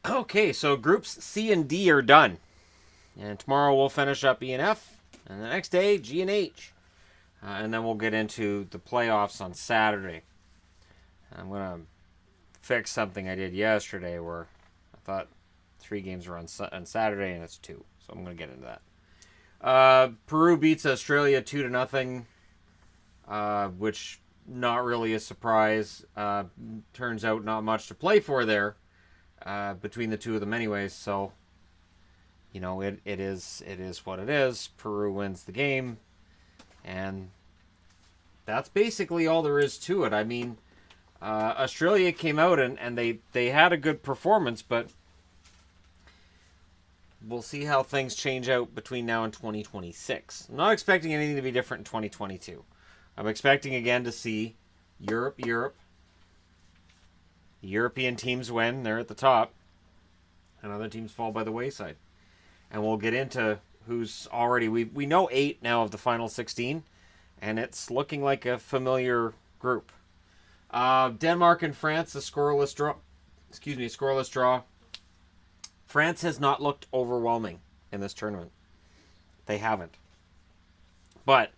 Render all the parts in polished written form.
Okay, so groups C and D are done. And tomorrow we'll finish up E and F. And the next day, G and H. And then we'll get into the playoffs on Saturday. I'm going to fix something I did yesterday where I thought 3 games were on Saturday and it's 2. So I'm going to get into that. Peru beats Australia 2-0, which not really a surprise. Turns out not much to play for there between the two of them, anyways. So it is what it is. Peru wins the game, and that's basically all there is to it. I mean, Australia came out and they had a good performance, but we'll see how things change out between now and 2026. I'm not expecting anything to be different in 2022. I'm expecting again to see Europe. The European teams win, they're at the top, and other teams fall by the wayside. And we'll get into who's already. We know 8 now of the final 16, and it's looking like a familiar group. Denmark and France, a scoreless draw. Scoreless draw. France has not looked overwhelming in this tournament. They haven't. But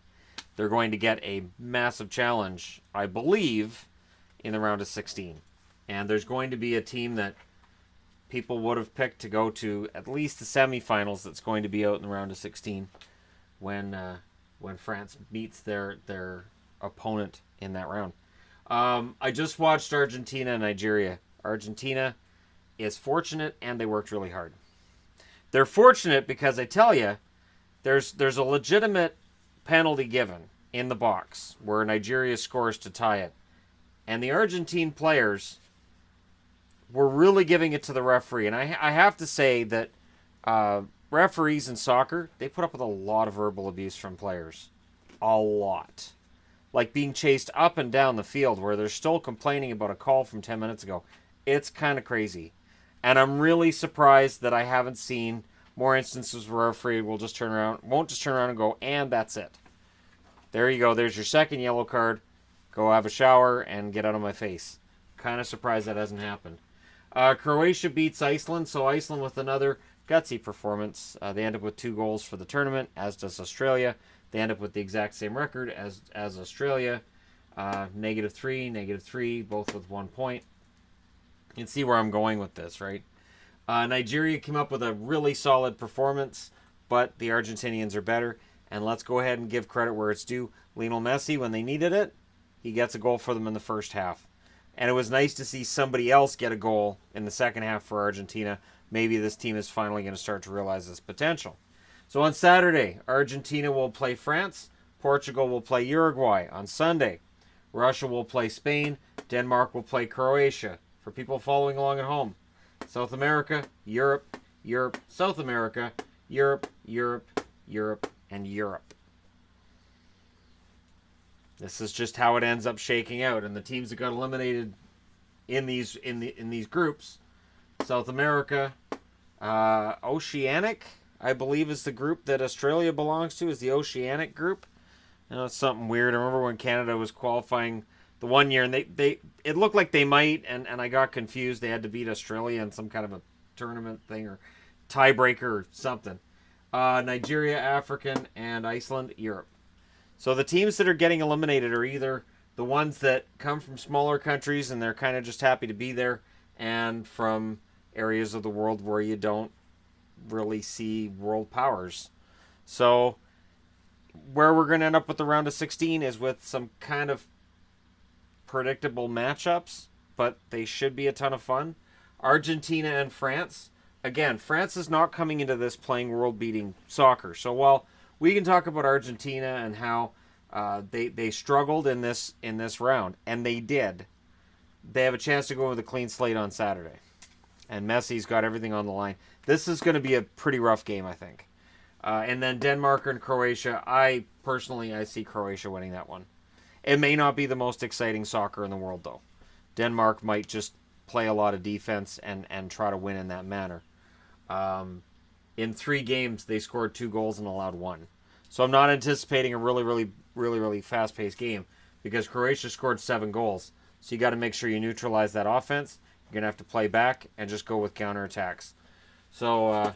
they're going to get a massive challenge, I believe, in the round of 16. And there's going to be a team that people would have picked to go to at least the semifinals that's going to be out in the round of 16 when France meets their opponent in that round. I just watched Argentina and Nigeria. Argentina is fortunate, and they worked really hard. They're fortunate because I tell you, there's a legitimate penalty given in the box where Nigeria scores to tie it, and the Argentine players were really giving it to the referee. And I have to say that referees in soccer, they put up with a lot of verbal abuse from players, a lot. Like being chased up and down the field where they're still complaining about a call from 10 minutes ago. It's kind of crazy. And I'm really surprised that I haven't seen more instances where a referee won't just turn around and go, and that's it. There you go. There's your second yellow card. Go have a shower and get out of my face. Kind of surprised that hasn't happened. Croatia beats Iceland, so Iceland with another gutsy performance. They end up with 2 goals for the tournament, as does Australia. They end up with the exact same record as Australia. -3, both with 1 point. You can see where I'm going with this, right? Nigeria came up with a really solid performance, but the Argentinians are better. And let's go ahead and give credit where it's due. Lionel Messi, when they needed it, he gets a goal for them in the first half. And it was nice to see somebody else get a goal in the second half for Argentina. Maybe this team is finally going to start to realize its potential. So on Saturday, Argentina will play France. Portugal will play Uruguay. On Sunday, Russia will play Spain. Denmark will play Croatia. For people following along at home, South America, Europe, South America, Europe, and Europe. This is just how it ends up shaking out, and the teams that got eliminated in these groups, South America, Oceanic, I believe, is the group that Australia belongs to. Is the Oceanic group? I know it's something weird. I remember when Canada was qualifying the one year, and they it looked like they might, and I got confused. They had to beat Australia in some kind of a tournament thing or tiebreaker or something. Nigeria, African, and Iceland, Europe. So the teams that are getting eliminated are either the ones that come from smaller countries and they're kind of just happy to be there, and from areas of the world where you don't really see world powers. So where we're going to end up with the round of 16 is with some kind of predictable matchups, but they should be a ton of fun. Argentina and France. Again, France is not coming into this playing world-beating soccer. So while we can talk about Argentina and how they struggled in this round, and they did, they have a chance to go with a clean slate on Saturday. And Messi's got everything on the line. This is going to be a pretty rough game, I think. And then Denmark and Croatia. I see Croatia winning that one. It may not be the most exciting soccer in the world, though. Denmark might just play a lot of defense and try to win in that manner. In 3 games, they scored 2 goals and allowed 1. So I'm not anticipating a really fast-paced game because Croatia scored 7 goals. So you got to make sure you neutralize that offense. You You're going to have to play back and just go with counterattacks. So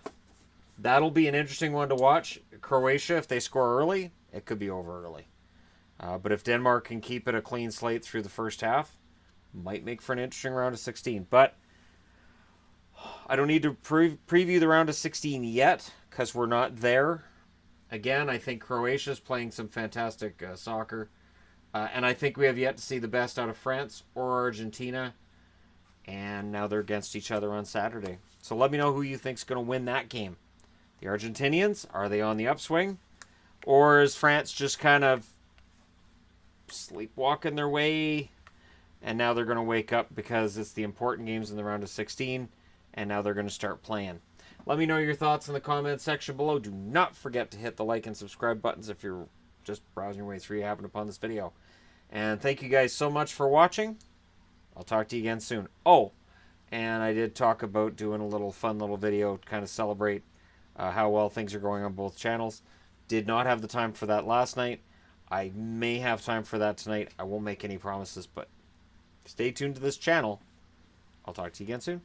that'll be an interesting one to watch. Croatia, if they score early, it could be over early. But if Denmark can keep it a clean slate through the first half, might make for an interesting round of 16. But I don't need to preview the round of 16 yet because we're not there. Again, I think Croatia's playing some fantastic soccer. And I think we have yet to see the best out of France or Argentina. And now they're against each other on Saturday. So let me know who you think's going to win that game. The Argentinians, are they on the upswing? Or is France just kind of sleepwalking their way? And now they're going to wake up because it's the important games in the round of 16. And now they're going to start playing. Let me know your thoughts in the comments section below. Do not forget to hit the like and subscribe buttons if you're just browsing your way through, you happen upon this video. And thank you guys so much for watching. I'll talk to you again soon. Oh, and I did talk about doing a little fun little video to kind of celebrate how well things are going on both channels. Did not have the time for that last night. I may have time for that tonight. I won't make any promises, but stay tuned to this channel. I'll talk to you again soon.